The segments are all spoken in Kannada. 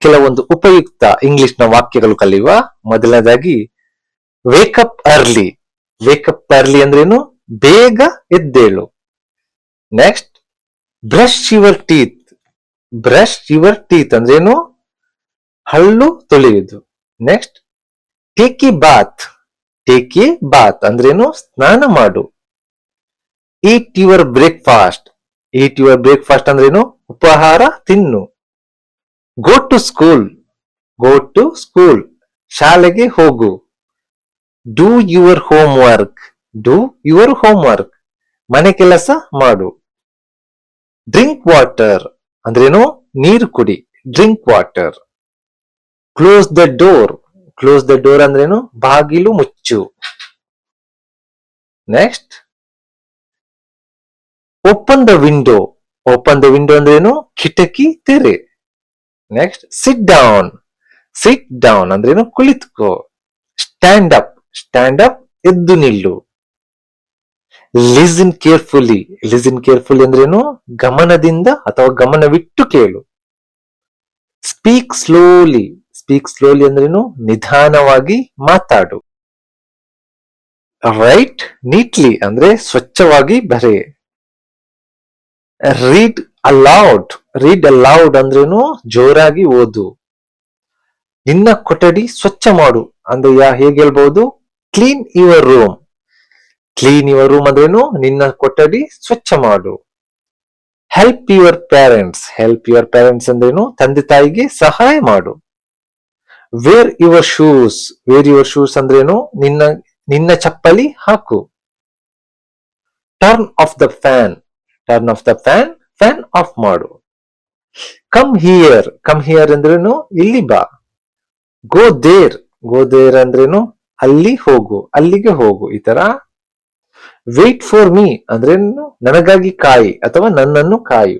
ಕೆಲವೊಂದು ಉಪಯುಕ್ತ ಇಂಗ್ಲಿಷ್ ನ ವಾಕ್ಯಗಳು ಕಲಿಯುವ. ಮೊದಲನೇದಾಗಿ ವೇಕಪ್ ಅರ್ಲಿ. ವೇಕಪ್ ಅರ್ಲಿ ಅಂದ್ರೇನು? ಬೇಗ ಎದ್ದೇಳು. Next brush your teeth. Brush your teeth ಅಂದ್ರೇನು? ಹಲ್ಲು ತೊಳೆಯುವುದು. Next take a bath. Take a bath ಅಂದ್ರೇನು? ಸ್ನಾನ ಮಾಡು. Eat your breakfast. Eat your breakfast ಅಂದ್ರೇನು? ಉಪಹಾರ ತಿನ್ನು. Go to school. Go to school ಶಾಲೆಗೆ ಹೋಗು. Do your homework. Do your homework ಮನೆ ಕೆಲಸ ಮಾಡು. ಡ್ರಿಂಕ್ ವಾಟರ್ ಅಂದ್ರೇನು? ನೀರು ಕುಡಿ. Drink water. Close the door. Close the door ಅಂದ್ರೇನು? ಬಾಗಿಲು ಮುಚ್ಚು. Next open the window. Open the window ಅಂದ್ರೇನು? ಕಿಟಕಿ ತೆರೆ. Next sit down. Sit down ಅಂದ್ರೇನು? ಕುಳಿತುಕೋ. Stand up. ಸ್ಟ್ಯಾಂಡ್ ಅಪ್ ಎದ್ದು ನಿಲ್ಲು. Listen carefully. ಲಿಸನ್ ಕೇರ್ಫುಲಿ ಅಂದ್ರೇನು? ಗಮನದಿಂದ ಅಥವಾ ಗಮನವಿಟ್ಟು ಕೇಳು. Speak slowly. ಸ್ಪೀಕ್ ಸ್ಲೋಲಿ ಅಂದ್ರೇನು? ನಿಧಾನವಾಗಿ ಮಾತಾಡು. ರೈಟ್ ನೀಟ್ಲಿ ಅಂದ್ರೆ ಸ್ವಚ್ಛವಾಗಿ ಬರೆ. Read aloud. ರೀಡ್ ಅಲೌಡ್ ಅಂದ್ರೇನು? ಜೋರಾಗಿ ಓದು. ನಿನ್ನ ಕೊಠಡಿ ಸ್ವಚ್ಛ ಮಾಡು ಅಂದ್ರೆ ಹೇಗೆ ಹೇಳ್ಬಹುದು? Clean your room. Clean your room ಅಂದ್ರೇನು? ನಿನ್ನ ಕೊಠಡಿ ಸ್ವಚ್ಛ ಮಾಡು. Help your parents. Help your parents ಅಂದ್ರೇನು? ತಂದೆ ತಾಯಿಗೆ ಸಹಾಯ ಮಾಡು. Wear your shoes. Wear your shoes ಅಂದ್ರೇನು? ನಿನ್ನ ಚಪ್ಪಲಿ ಹಾಕು. Turn off the fan. Turn off the fan fan off ಮಾಡು. Come here. ಕಮ್ ಹಿಯರ್ ಅಂದ್ರೇನು? ಇಲ್ಲಿ ಬಾ. Go there. ಗೋ ದೇರ್ ಅಂದ್ರೇನು? ಅಲ್ಲಿ ಹೋಗು, ಅಲ್ಲಿಗೆ ಹೋಗು. ಈ ತರ. ವೇಟ್ ಫಾರ್ ಮೀ ಅಂದ್ರೇನು? ನನಗಾಗಿ ಕಾಯಿ ಅಥವಾ ನನ್ನನ್ನು ಕಾಯು.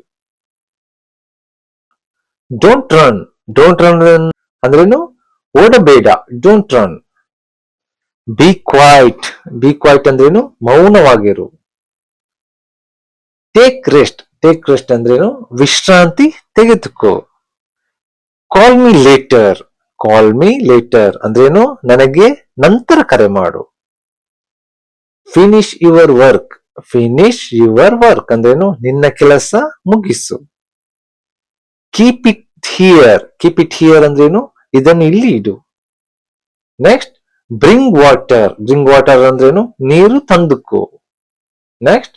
Don't run. ಡೋಂಟ್ ರನ್ ಅಂದ್ರೇನು? ಓಡಬೇಡ. Don't run. Be quiet. Be quiet ಅಂದ್ರೇನು? ಮೌನವಾಗಿರು. Take rest. ಟೇಕ್ ರೆಸ್ಟ್ ಅಂದ್ರೇನು? ವಿಶ್ರಾಂತಿ ತೆಗೆದುಕೋ. ಕಾಲ್ ಮಿ ಲೇಟರ್. ಕಾಲ್ ಮಿ ಲೇಟರ್ ಅಂದ್ರೇನು? ನನಗೆ ನಂತರ ಕರೆ ಮಾಡು. Finish your work. Finish your work ಅಂದ್ರೇನು? ನಿನ್ನ ಕೆಲಸ ಮುಗಿಸು. Keep it here. Keep it here ಅಂದ್ರೇನು? ಇದನ್ನು ಇಲ್ಲಿ ಇಡು. Next bring water. Bring water ಅಂದ್ರೇನು? ನೀರು ತಂದುಕೋ. Next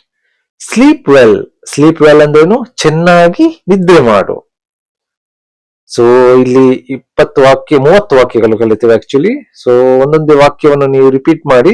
sleep well. Sleep well ಅಂದ್ರೇನು? ಚೆನ್ನಾಗಿ ನಿದ್ರೆ ಮಾಡು. ಸೊ ಇಲ್ಲಿ 20 ವಾಕ್ಯ 30 ವಾಕ್ಯಗಳು ಕಲಿತೇವೆ ಆಕ್ಚುಲಿ. ಸೊ ಒಂದೊಂದೇ ವಾಕ್ಯವನ್ನು ನೀವು ರಿಪೀಟ್ ಮಾಡಿ